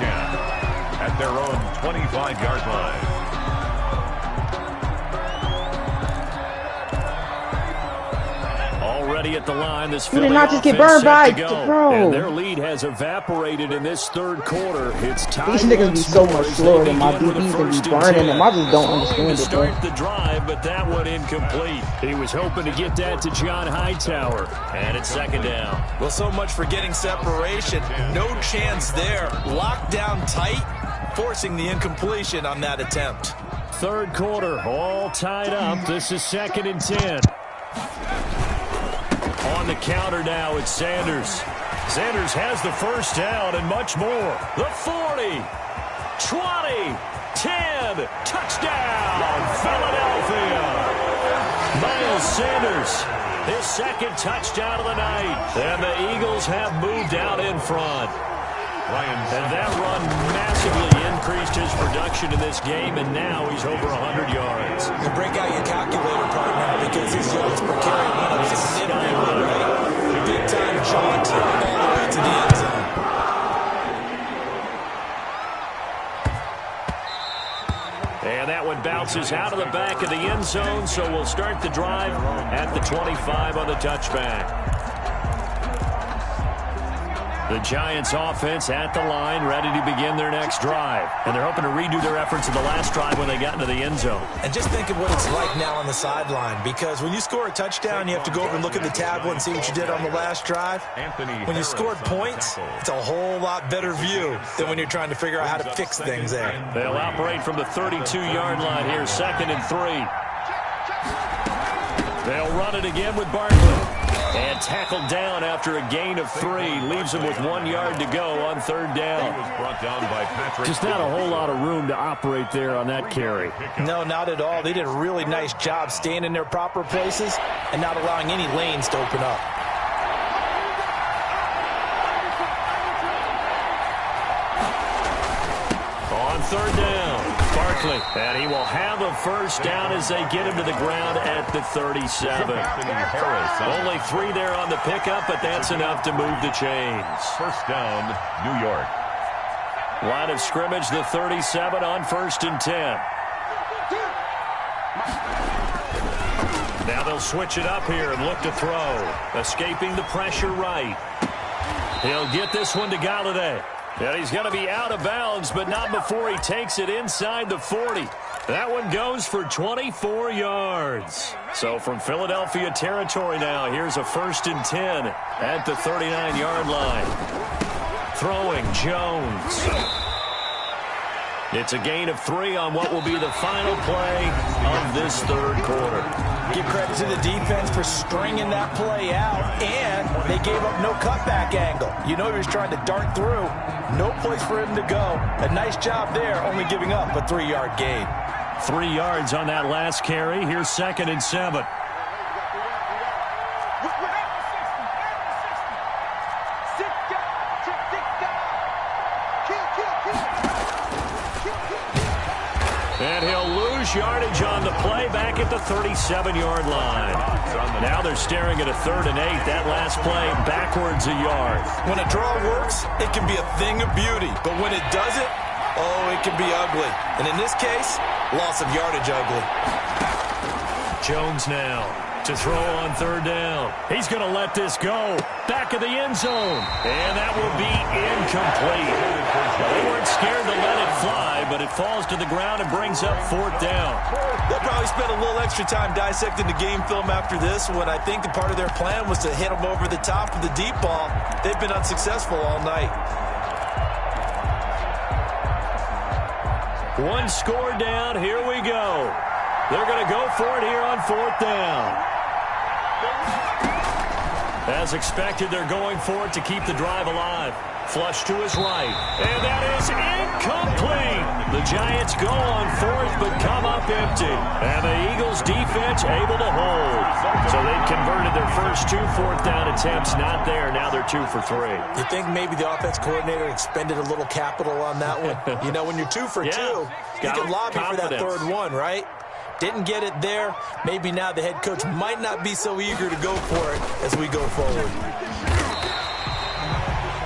and 10 at their own 25-yard line. Already at the line, this Philly not just get offense burned by, set to go. bro. And their lead has evaporated in this third quarter. It's tied. These niggas be so much slower than my DBs and be burning them. I just don't understand it, bro. Start the drive, but that one incomplete. He was hoping to get that to John Hightower. And it's second down. Well, so much for getting separation. No chance there. Locked down tight, forcing the incompletion on that attempt. Third quarter, all tied up. This is second and 10. On the counter now, it's Sanders. Sanders has the first down and much more. The 40, 20, 10, touchdown, Philadelphia. Miles Sanders, his second touchdown of the night. And the Eagles have moved out in front. And that run massively increased his production in this game, and now he's over 100 yards. You break out your calculator part now because his yards per carry went up significantly, right? Big-time jaunt all the way to the end zone. And that one bounces out of the back of the end zone, so we'll start the drive at the 25 on the touchback. The Giants offense at the line, ready to begin their next drive. And they're hoping to redo their efforts in the last drive when they got into the end zone. And just think of what it's like now on the sideline, because when you score a touchdown, you have to go over and look at the tablet and see what you did on the last drive. When you scored points, it's a whole lot better view than when you're trying to figure out how to fix things there. They'll operate from the 32-yard line here, second and 3. They'll run it again with Barkley. And tackled down after a gain of 3. Leaves him with 1 yard to go on third down. Just not a whole lot of room to operate there on that carry. No, not at all. They did a really nice job staying in their proper places and not allowing any lanes to open up. On third down, Barkley. And he will have a first down as they get him to the ground at the 37. Only 3 there on the pickup, but that's enough to move the chains. First down, New York. Line of scrimmage, the 37 on first and 10. Now they'll switch it up here and look to throw. Escaping the pressure right. He'll get this one to Galladay. And he's going to be out of bounds, but not before he takes it inside the 40. That one goes for 24 yards. So from Philadelphia territory now, here's a first and 10 at the 39-yard line. Throwing Jones. It's a gain of 3 on what will be the final play of this third quarter. Give credit to the defense for stringing that play out, and they gave up no cutback angle. You know he was trying to dart through. No place for him to go. A nice job there, only giving up a 3-yard gain. 3 yards on that last carry. Here's second and 7. And he'll lose yardage on the play back at the 37-yard line. Now they're staring at a 3rd and 8. That last play backwards a yard. When a draw works, it can be a thing of beauty. But when it doesn't, oh, it can be ugly. And in this case, loss of yardage ugly. Jones now to throw on third down. He's going to let this go. Back of the end zone. And that will be incomplete. They weren't scared to let it fly, but it falls to the ground and brings up 4th down. They'll probably spend a little extra time dissecting the game film after this, when I think the part of their plan was to hit them over the top of the deep ball. They've been unsuccessful all night. One score down. Here we go. They're going to go for it here on 4th down. As expected, they're going for it to keep the drive alive. Flush to his right. And that is incomplete. The Giants go on 4th, but come up empty. And the Eagles defense able to hold. So they've converted their first 2 4th down attempts. Not there. Now they're 2 for 3. You think maybe the offense coordinator expended a little capital on that one? You know, when you're 2 for 2, you can lobby for that 3rd one, right? Didn't get it there. Maybe now the head coach might not be so eager to go for it as we go forward.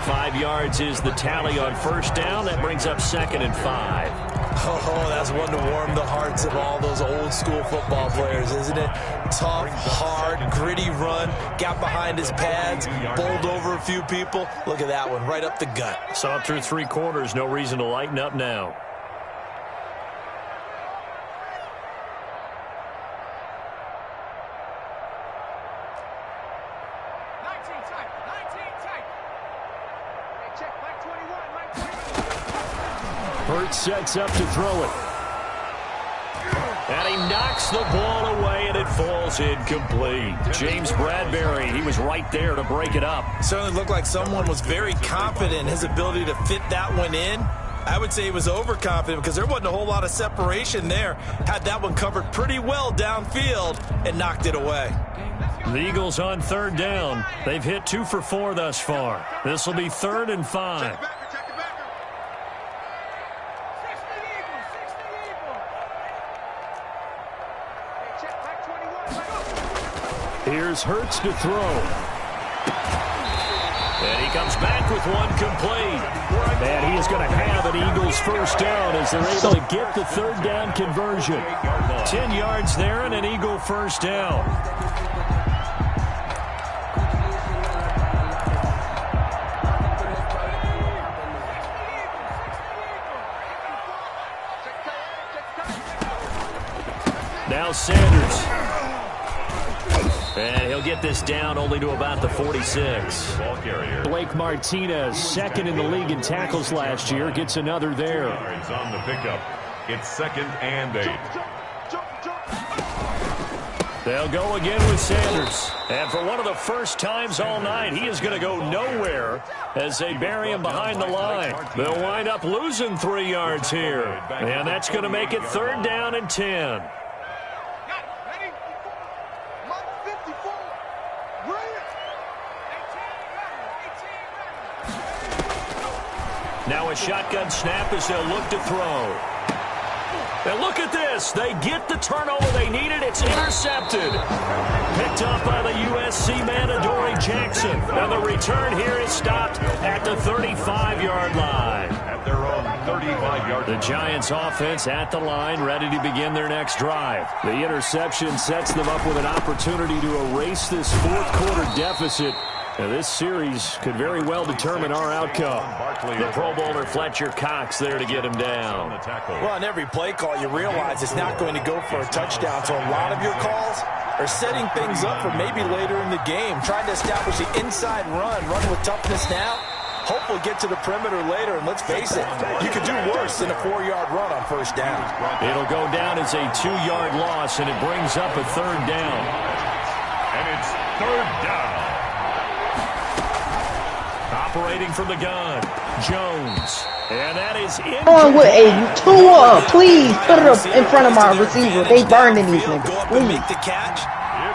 5 yards is the tally on first down. That brings up 2nd and 5. Oh, that's one to warm the hearts of all those old-school football players, isn't it? Tough, hard, gritty run, got behind his pads, bowled over a few people. Look at that one, right up the gut. Saw it through 3 quarters, no reason to lighten up now. Hurts sets up to throw it. And he knocks the ball away, and it falls incomplete. James Bradbury, he was right there to break it up. Certainly looked like someone was very confident in his ability to fit that one in. I would say he was overconfident because there wasn't a whole lot of separation there. Had that one covered pretty well downfield and knocked it away. The Eagles on 3rd down. They've hit 2 for 4 thus far. This will be 3rd and 5. Here's Hurts to throw. And he comes back with one complete. And he is going to have an Eagles first down as they're able to get the 3rd down conversion. 10 yards there and an Eagle first down. Now Sanders. And he'll get this down only to about the 46. Blake Martinez, 2nd in the league in tackles last year, gets another there. It's on the pickup. It's 2nd and 8. They'll go again with Sanders. And for one of the first times all night, he is going to go nowhere as they bury him behind the line. They'll wind up losing 3 yards here. And that's going to make it 3rd down and 10. Now a shotgun snap as they'll look to throw. And look at this. They get the turnover they needed. It's intercepted. Picked up by the USC man, Adoree Jackson. And the return here is stopped at the 35-yard line. At their own 35-yard line. The Giants offense at the line, ready to begin their next drive. The interception sets them up with an opportunity to erase this 4th quarter deficit. Now, this series could very well determine our outcome. The Pro Bowler Fletcher Cox there to get him down. Well, on every play call, you realize it's not going to go for a touchdown. So a lot of your calls are setting things up for maybe later in the game. Trying to establish the inside run with toughness now. Hopefully get to the perimeter later. And let's face it, you could do worse than a 4-yard run on first down. It'll go down as a 2-yard loss, and it brings up a 3rd down. And it's 3rd down. Operating from the gun, Jones. And that is in. On with a Tua, please put it up in front of my receiver. They burning these niggas. Please. Make the catch,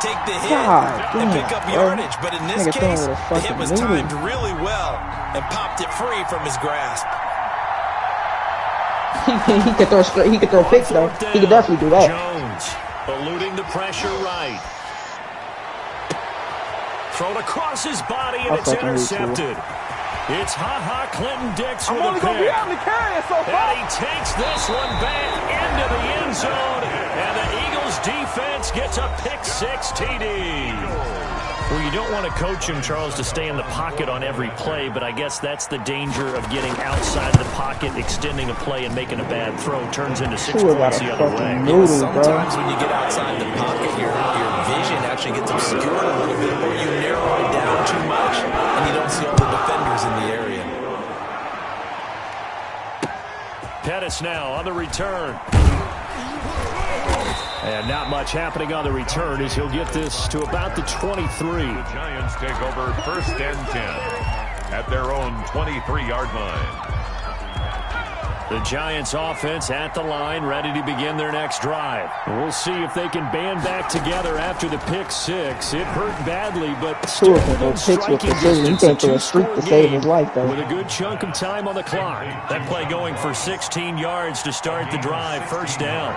take the hit, God, and pick up yardage. But in this Nigga case, with a the hit was fucking timed really well and popped it free from his grasp. He could throw picks though. He could definitely do that. Jones eluding the pressure right. Thrown across his body, and it's intercepted. It's Ha-Ha Clinton-Dix with a pick. And he takes this one back into the end zone. And the Eagles defense gets a pick-6 TD. Well, you don't want to coach him, Charles, to stay in the pocket on every play, but I guess that's the danger of getting outside the pocket, extending a play, and making a bad throw. Turns into 6 points the other way. Sometimes when you get outside the pocket, your vision actually gets obscured a little bit, or you narrow it down too much, and you don't see all the defenders in the area. Pettis now on the return. And not much happening on the return as he'll get this to about the 23. The Giants take over 1st and 10 at their own 23-yard line. The Giants offense at the line, ready to begin their next drive. We'll see if they can band back together after the pick-6. It hurt badly, but still within striking distance. He can't throw a streak to save his life, though. With a good chunk of time on the clock. That play going for 16 yards to start the drive. 1st down.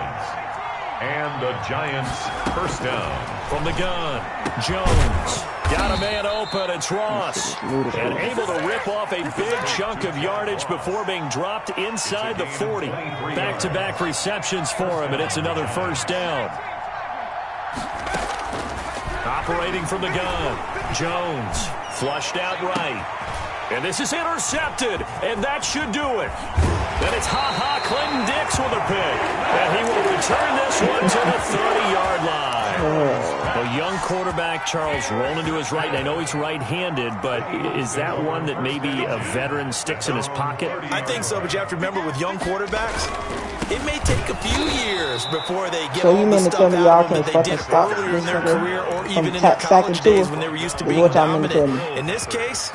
And the Giants first down. From the gun, Jones. Got a man open. It's Ross. And able to rip off a big chunk of yardage before being dropped inside the 40. Back-to-back receptions for him, and it's another first down. Operating from the gun. Jones flushed out right. And this is intercepted, and that should do it. Then it's Clinton Dix with a pick. And he will return this one to the 30-yard line. A young quarterback, Charles, rolling to his right. And I know he's right-handed, but is that one that maybe a veteran sticks in his pocket? I think so, but you have to remember with young quarterbacks, it may take a few years before they get all the stuff out of them that they did earlier in their career or even in their college days when they were used to being dominant. In this case,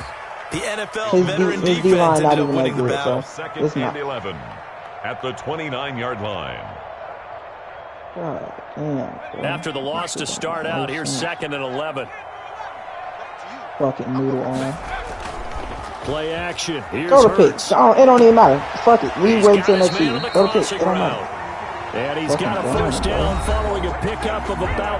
the NFL veteran defense ended up winning the battle. Second and 11 at the 29-yard line. After the loss to start out, here's 2nd and 11. Fucking noodle on. Play action. Here's Throw the pick. Hurts. It don't even matter. Fuck it. We wait until next season. Throw the pick. It don't matter. And he's got a first down following a pickup of about